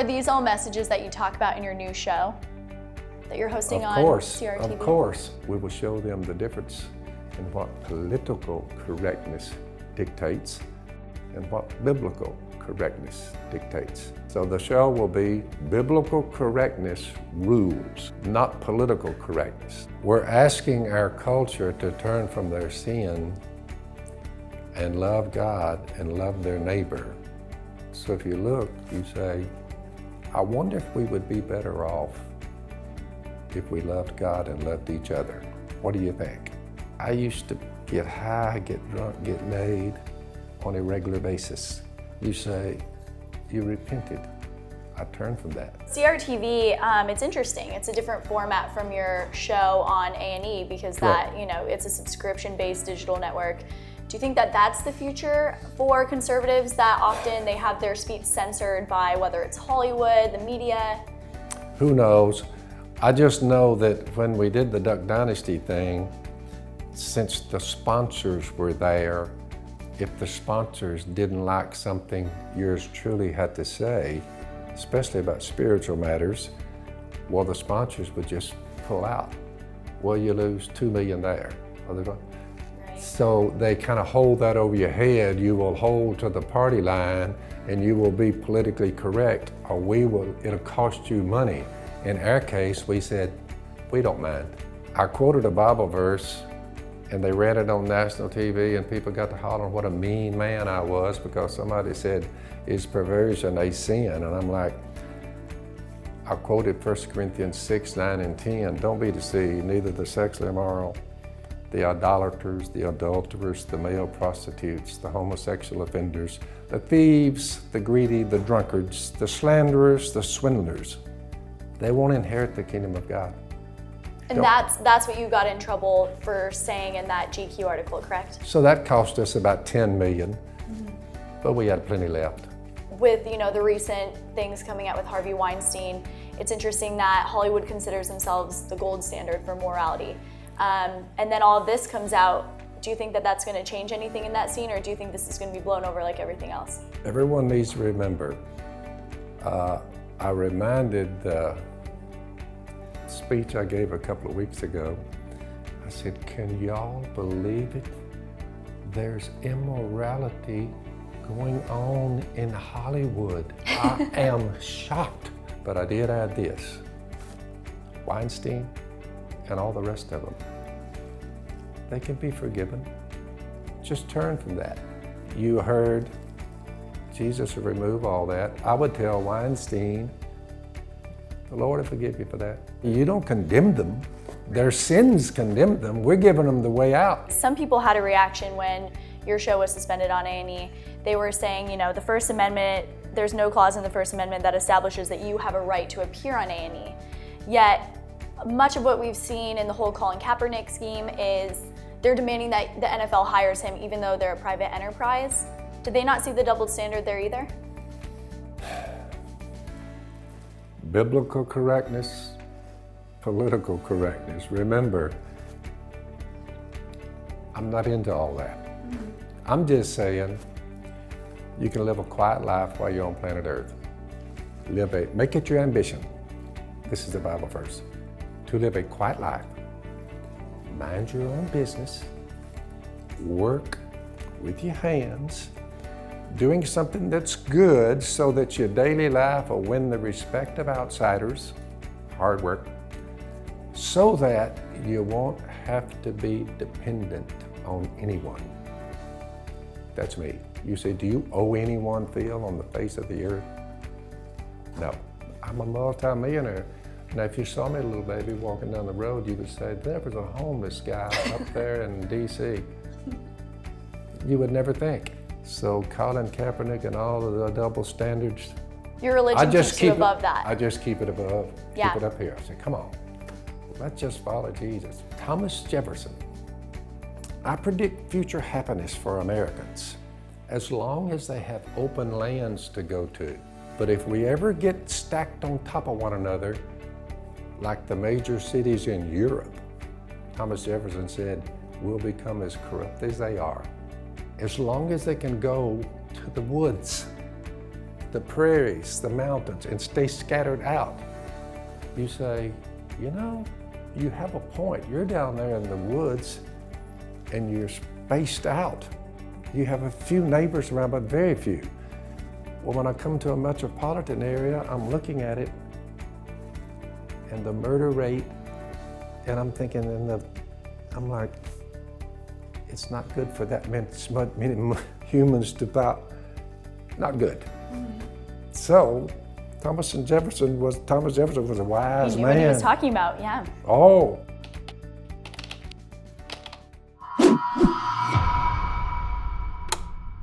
are these all messages that you talk about in your new show that you're hosting on CRTV? Of course, we will show them the difference in what political correctness dictates and what biblical correctness dictates. So the show will be biblical correctness rules, not political correctness. We're asking our culture to turn from their sin and love God and love their neighbor. So if you look, you say, I wonder if we would be better off if we loved God and loved each other. What do you think? I used to get high, get drunk, get laid on a regular basis. You say, you repented. I turned from that. CRTV, it's interesting. It's a different format from your show on A&E because that, it's a subscription-based digital network. Do you think that that's the future for conservatives, that often they have their speech censored by whether it's Hollywood, the media? Who knows? I just know that when we did the Duck Dynasty thing, since the sponsors were there, if the sponsors didn't like something yours truly had to say, especially about spiritual matters, well, the sponsors would just pull out. Well, you lose $2 million there. So they kind of hold that over your head. You will hold to the party line and you will be politically correct, or it'll cost you money. In our case, we said, we don't mind. I quoted a Bible verse and they read it on national TV and people got to hollering what a mean man I was because somebody said, is perversion a sin? And I'm like, I quoted 1 Corinthians 6, 9, and 10, don't be deceived, neither the sexually immoral, the idolaters, the adulterers, the male prostitutes, the homosexual offenders, the thieves, the greedy, the drunkards, the slanderers, the swindlers. They won't inherit the kingdom of God. And that's what you got in trouble for saying in that GQ article, correct? So that cost us about $10 million, but we had plenty left. With the recent things coming out with Harvey Weinstein, it's interesting that Hollywood considers themselves the gold standard for morality. And then all of this comes out. Do you think that that's going to change anything in that scene, or do you think this is going to be blown over like everything else? Everyone needs to remember, I reminded the speech I gave a couple of weeks ago. I said, can y'all believe it? There's immorality going on in Hollywood. I am shocked. But I did add this, Weinstein and all the rest of them, they can be forgiven. Just turn from that. You heard Jesus will remove all that. I would tell Weinstein, the Lord will forgive you for that. You don't condemn them. Their sins condemn them. We're giving them the way out. Some people had a reaction when your show was suspended on A&E. They were saying, the First Amendment, there's no clause in the First Amendment that establishes that you have a right to appear on A&E. Yet, much of what we've seen in the whole Colin Kaepernick scheme is they're demanding that the NFL hires him even though they're a private enterprise. Did they not see the double standard there either? Biblical correctness, political correctness. Remember, I'm not into all that. I'm just saying you can live a quiet life while you're on planet Earth. Make it your ambition. This is the Bible verse. To live a quiet life, mind your own business, work with your hands, doing something that's good so that your daily life will win the respect of outsiders, hard work, so that you won't have to be dependent on anyone. That's me. You say, do you owe anyone, Phil, on the face of the earth? No, I'm a multi-millionaire. Now, if you saw me, little baby, walking down the road, you would say, there was a homeless guy up there in D.C. You would never think. So Colin Kaepernick and all of the double standards. Your religion keeps you above that. I just keep it above, Yeah. keep it up here. I say, come on, let's just follow Jesus. Thomas Jefferson, I predict future happiness for Americans as long as they have open lands to go to. But if we ever get stacked on top of one another, like the major cities in Europe, Thomas Jefferson said, we'll become as corrupt as they are. As long as they can go to the woods the prairies, the mountains, and stay scattered out. You say, you know, you have a point. You're down there in the woods and you're spaced out. You have a few neighbors around, but very few. Well, when I come to a metropolitan area, I'm looking at it and the murder rate, and I'm thinking, I'm like, it's not good for that many humans to about, not good. Mm-hmm. So Thomas Jefferson was a wise man. He knew what he was talking about, yeah. Oh,